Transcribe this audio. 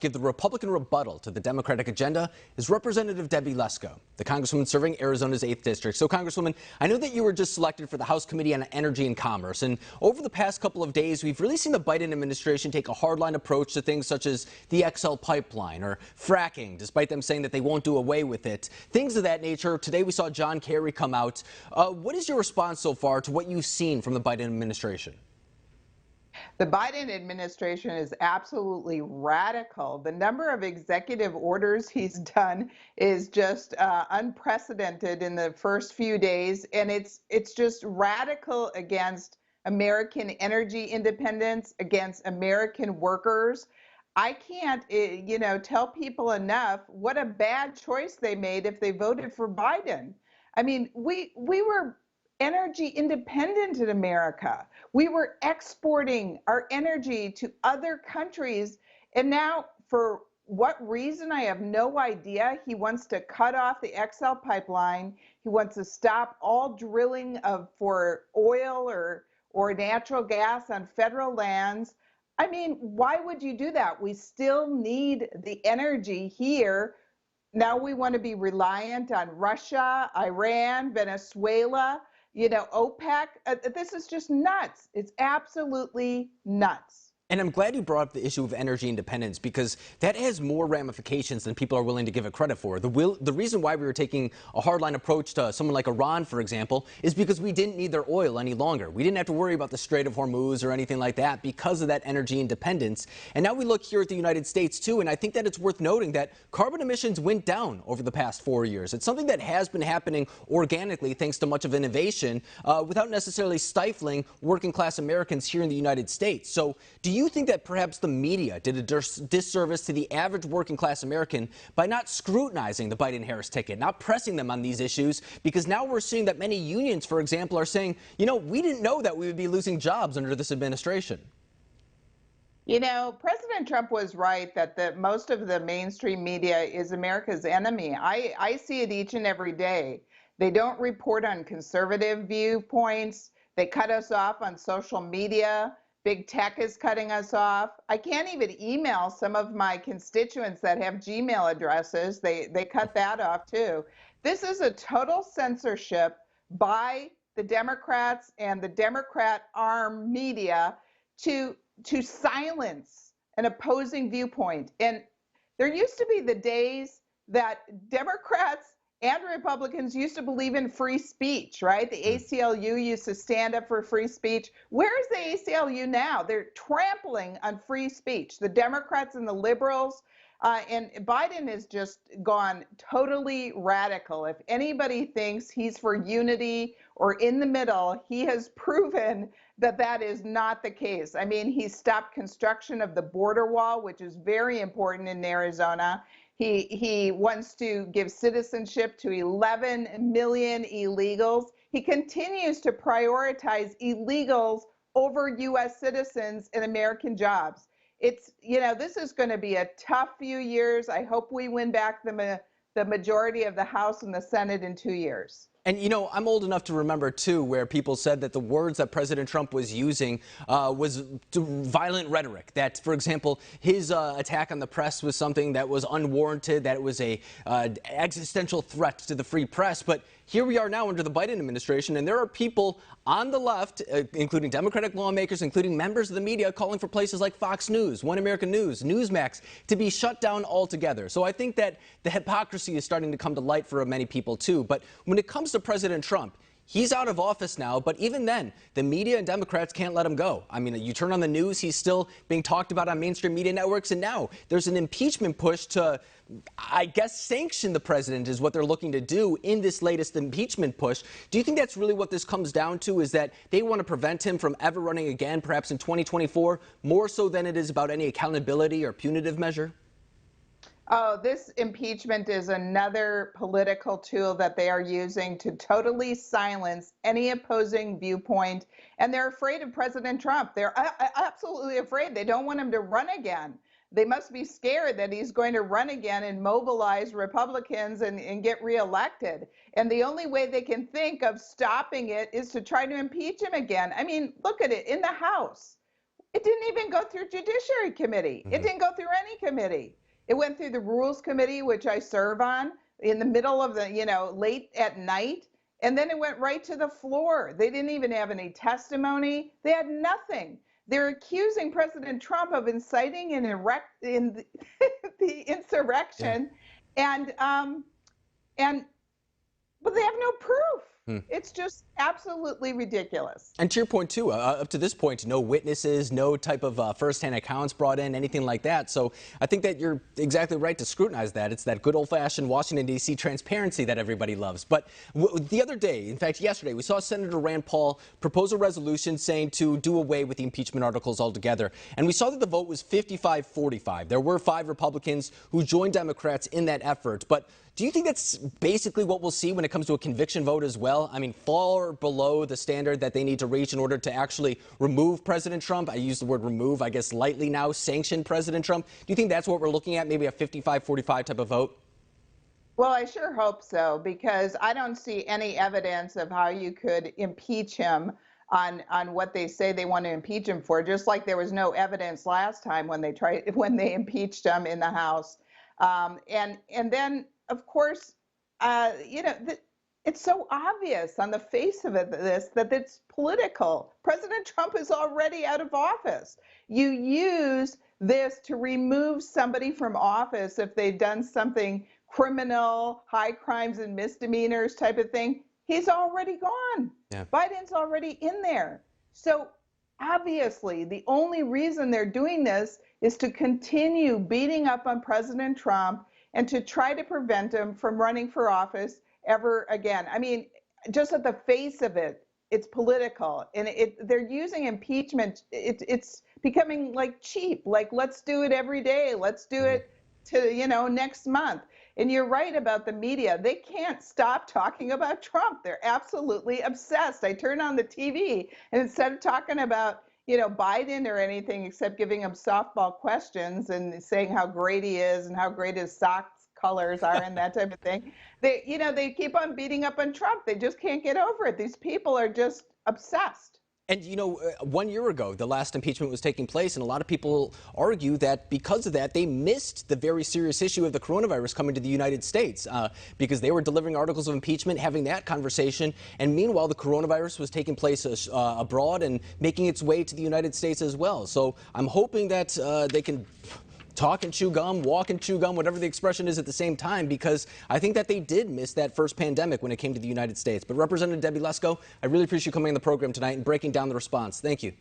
Give the Republican rebuttal to the Democratic agenda is Representative Debbie Lesko, the Congresswoman serving Arizona's 8th District. So, Congresswoman, I know that you were just selected for the House Committee on Energy and Commerce, and over the past couple of days, we've really seen the Biden administration take a hardline approach to things such as the XL pipeline or fracking, despite them saying that they won't do away with it. Things of that nature. Today, we saw John Kerry come out. What is your response so far to what you've seen from the Biden administration? The Biden administration is absolutely radical. The number of executive orders he's done is just unprecedented in the first few days, and it's just radical against American energy independence, against American workers. I can't, tell people enough what a bad choice they made if they voted for Biden. I mean, we were energy independent in America. We were exporting our energy to other countries. And now, for what reason, I have no idea, he wants to cut off the XL pipeline. He wants to stop all drilling for oil or natural gas on federal lands. I mean, why would you do that? We still need the energy here. Now we want to be reliant on Russia, Iran, Venezuela, OPEC. This is just nuts. It's absolutely nuts. And I'm glad you brought up the issue of energy independence, because that has more ramifications than people are willing to give it credit for. The reason why we were taking a hardline approach to someone like Iran, for example, is because we didn't need their oil any longer. We didn't have to worry about the Strait of Hormuz or anything like that because of that energy independence. And now we look here at the United States, too, and I think that it's worth noting that carbon emissions went down over the past 4 years. It's something that has been happening organically thanks to much of innovation without necessarily stifling working class Americans here in the United States. So do you think that perhaps the media did a disservice to the average working class American by not scrutinizing the Biden-Harris ticket, not pressing them on these issues? Because now we're seeing that many unions, for example, are saying, we didn't know that we would be losing jobs under this administration. President Trump was right that most of the mainstream media is America's enemy. I see it each and every day. They don't report on conservative viewpoints. They cut us off on social media. Big tech is cutting us off. I can't even email some of my constituents that have Gmail addresses. They cut that off too. This is a total censorship by the Democrats and the Democrat arm media to silence an opposing viewpoint. And there used to be the days that Democrats and Republicans used to believe in free speech, right? The ACLU used to stand up for free speech. Where is the ACLU now? They're trampling on free speech. The Democrats and the liberals, and Biden has just gone totally radical. If anybody thinks he's for unity or in the middle, he has proven that that is not the case. I mean, he stopped construction of the border wall, which is very important in Arizona. He wants to give citizenship to 11 million illegals. He continues to prioritize illegals over U.S. citizens and American jobs. This is going to be a tough few years. I hope we win back the majority of the House and the Senate in 2 years. And, I'm old enough to remember, too, where people said that the words that President Trump was using was violent rhetoric. That, for example, his attack on the press was something that was unwarranted, that it was a existential threat to the free press. But here we are now under the Biden administration, and there are people on the left, including Democratic lawmakers, including members of the media, calling for places like Fox News, One American News, Newsmax to be shut down altogether. So I think that the hypocrisy is starting to come to light for many people, too. But when it comes to President Trump, he's out of office now, but even then, the media and Democrats can't let him go. I mean, you turn on the news, he's still being talked about on mainstream media networks, and now there's an impeachment push to, I guess, sanction the president is what they're looking to do in this latest impeachment push. Do you think that's really what this comes down to, is that they want to prevent him from ever running again, perhaps in 2024, more so than it is about any accountability or punitive measure? Oh, this impeachment is another political tool that they are using to totally silence any opposing viewpoint. And they're afraid of President Trump. They're absolutely afraid. They don't want him to run again. They must be scared that he's going to run again and mobilize Republicans and get reelected. And the only way they can think of stopping it is to try to impeach him again. I mean, look at it in the House. It didn't even go through Judiciary Committee. It didn't go through any committee. It went through the Rules Committee, which I serve on, in the middle of the, late at night. And then it went right to the floor. They didn't even have any testimony. They had nothing. They're accusing President Trump of inciting the insurrection, and but they have no proof. It's just absolutely ridiculous. And to your point, too, up to this point, no witnesses, no type of firsthand accounts brought in, anything like that. So I think that you're exactly right to scrutinize that. It's that good old-fashioned Washington, D.C. transparency that everybody loves. But the other day, in fact, yesterday, we saw Senator Rand Paul propose a resolution saying to do away with the impeachment articles altogether. And we saw that the vote was 55-45. There were 5 Republicans who joined Democrats in that effort. But do you think that's basically what we'll see when it comes to a conviction vote as well? I mean, far below the standard that they need to reach in order to actually remove President Trump. I use the word remove, I guess, lightly now, sanction President Trump. Do you think that's what we're looking at, maybe a 55-45 type of vote? Well, I sure hope so, because I don't see any evidence of how you could impeach him on what they say they want to impeach him for, just like there was no evidence last time when they impeached him in the House. And then, of course, it's so obvious on the face of it, that it's political. President Trump is already out of office. You use this to remove somebody from office if they've done something criminal, high crimes and misdemeanors type of thing. He's already gone. Yeah. Biden's already in there. So obviously, the only reason they're doing this is to continue beating up on President Trump and to try to prevent him from running for office ever again. I mean, just at the face of it, it's political, and they're using impeachment. It's becoming like cheap. Like, let's do it every day. Let's do it to next month. And you're right about the media. They can't stop talking about Trump. They're absolutely obsessed. I turn on the TV, and instead of talking about Biden or anything except giving him softball questions and saying how great he is and how great his socks colors are and that type of thing, they keep on beating up on Trump. They just can't get over it. These people are just obsessed. And, 1 year ago, the last impeachment was taking place, and a lot of people argue that because of that, they missed the very serious issue of the coronavirus coming to the United States because they were delivering articles of impeachment, having that conversation, and meanwhile, the coronavirus was taking place abroad and making its way to the United States as well. So I'm hoping that they can talk and chew gum, walk and chew gum, whatever the expression is at the same time, because I think that they did miss that first pandemic when it came to the United States. But Representative Debbie Lesko, I really appreciate you coming on the program tonight and breaking down the response. Thank you.